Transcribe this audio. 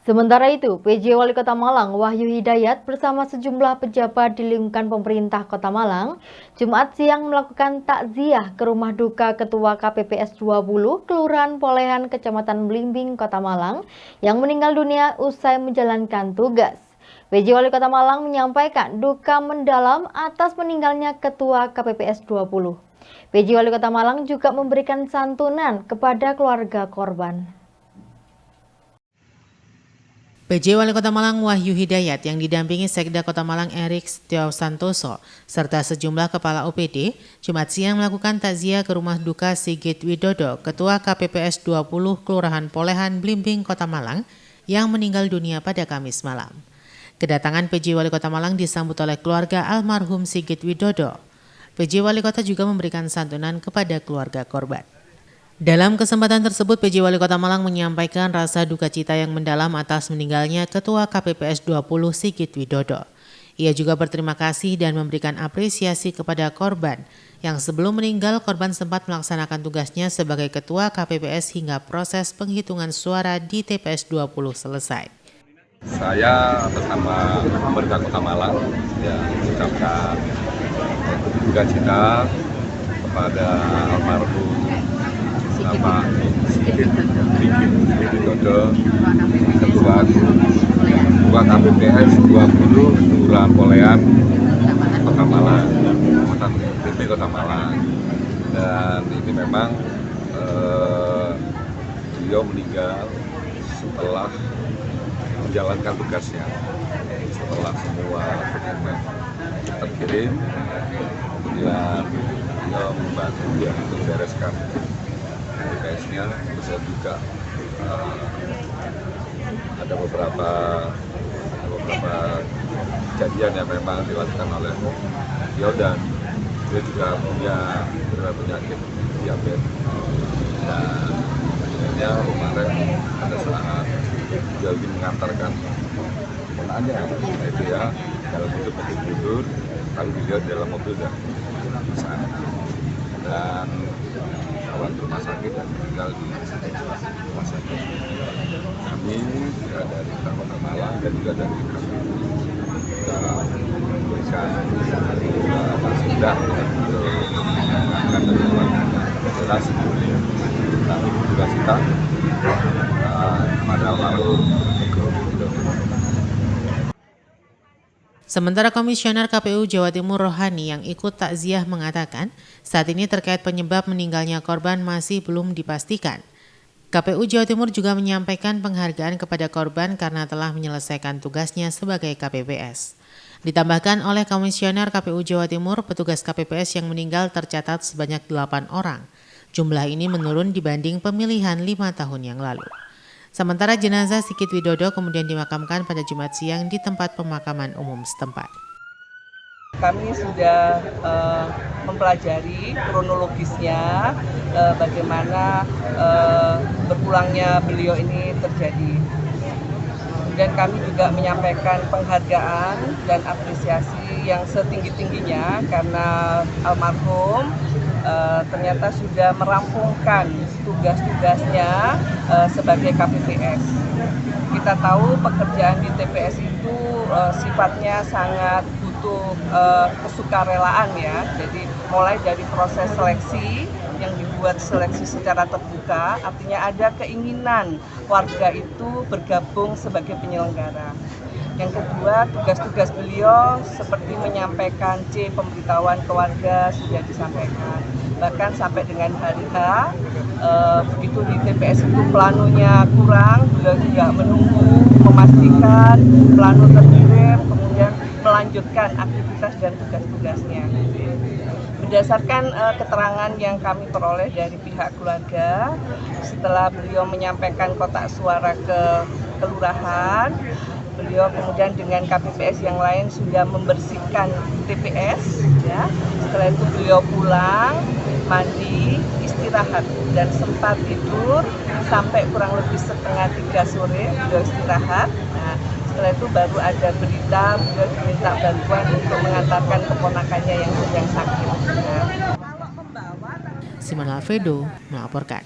Sementara itu, PJ Wali Kota Malang Wahyu Hidayat bersama sejumlah pejabat di lingkungan pemerintah Kota Malang Jumat siang melakukan takziah ke rumah duka Ketua KPPS 20 Kelurahan Polehan Kecamatan Blimbing Kota Malang yang meninggal dunia usai menjalankan tugas. PJ Wali Kota Malang menyampaikan duka mendalam atas meninggalnya Ketua KPPS 20. PJ Wali Kota Malang juga memberikan santunan kepada keluarga korban. PJ Wali Kota Malang Wahyu Hidayat yang didampingi Sekda Kota Malang Erik Setio Santoso serta sejumlah kepala OPD Jumat siang melakukan takziah ke rumah duka Sigit Widodo, Ketua KPPS 20 Kelurahan Polehan Blimbing Kota Malang yang meninggal dunia pada Kamis malam. Kedatangan PJ Wali Kota Malang disambut oleh keluarga almarhum Sigit Widodo. PJ Wali Kota juga memberikan santunan kepada keluarga korban. Dalam kesempatan tersebut, PJ Wali Kota Malang menyampaikan rasa duka cita yang mendalam atas meninggalnya Ketua KPPS 20 Sigit Widodo. Ia juga berterima kasih dan memberikan apresiasi kepada korban yang sebelum meninggal korban sempat melaksanakan tugasnya sebagai Ketua KPPS hingga proses penghitungan suara di TPS 20 selesai. Saya atas nama pemerintah Kota Malang mengucapkan duka cita kepada almarhum Bapak Sigit Widodo, Ketua KPPS 20 Kelurahan Polehan Kota Malang, Kota Malang. Dan ini memang beliau meninggal setelah menjalankan tugasnya, setelah semua dokumen terkirim, kemudian beliau membantu untuk bereskan TPS-nya. Terus juga ada beberapa kejadian yang memang dilakukan oleh beliau, dan dia juga punya penyakit diabetes, dan akhirnya kemarin pada saat dia ingin mengantarkan keponakannya, itu ya dalam bentuk mundur, lalu beliau dalam mobil dan sana, dan rawat rumah sakit dan meninggal di rumah sakit. Kami dari Kota Malang dan juga dari kami kita memberikan Sekda untuk mengamankan dari keluarganya. Jelas kami juga kita kepada almarhum Widodo. Sementara Komisioner KPU Jawa Timur Rohani yang ikut takziah mengatakan saat ini terkait penyebab meninggalnya korban masih belum dipastikan. KPU Jawa Timur juga menyampaikan penghargaan kepada korban karena telah menyelesaikan tugasnya sebagai KPPS. Ditambahkan oleh Komisioner KPU Jawa Timur, petugas KPPS yang meninggal tercatat sebanyak 8 orang. Jumlah ini menurun dibanding pemilihan 5 tahun yang lalu. Sementara jenazah Sigit Widodo kemudian dimakamkan pada Jumat siang di tempat pemakaman umum setempat. Kami sudah mempelajari kronologisnya bagaimana berpulangnya beliau ini terjadi. Dan kami juga menyampaikan penghargaan dan apresiasi yang setinggi-tingginya karena almarhum ternyata sudah merampungkan tugas-tugasnya sebagai KPPS. Kita tahu pekerjaan di TPS itu sifatnya sangat butuh kesukarelaan ya. Jadi mulai dari proses seleksi yang dibuat seleksi secara terbuka, artinya ada keinginan warga itu bergabung sebagai penyelenggara. Yang kedua, tugas-tugas beliau seperti menyampaikan pemberitahuan ke warga sudah disampaikan. Bahkan sampai dengan hari H, begitu di TPS itu planonya kurang, beliau juga menunggu, memastikan plano terkirim, kemudian melanjutkan aktivitas dan tugas-tugasnya. Berdasarkan keterangan yang kami peroleh dari pihak keluarga, setelah beliau menyampaikan kotak suara ke kelurahan, beliau kemudian dengan KPPS yang lain sudah membersihkan TPS. Ya. Setelah itu beliau pulang, mandi, istirahat, dan sempat tidur sampai kurang lebih setengah 3 sore beliau istirahat. Nah, setelah itu baru ada berita beliau diminta bantuan untuk mengantarkan keponakannya yang sedang sakit. Nah. Simon Alfredo melaporkan.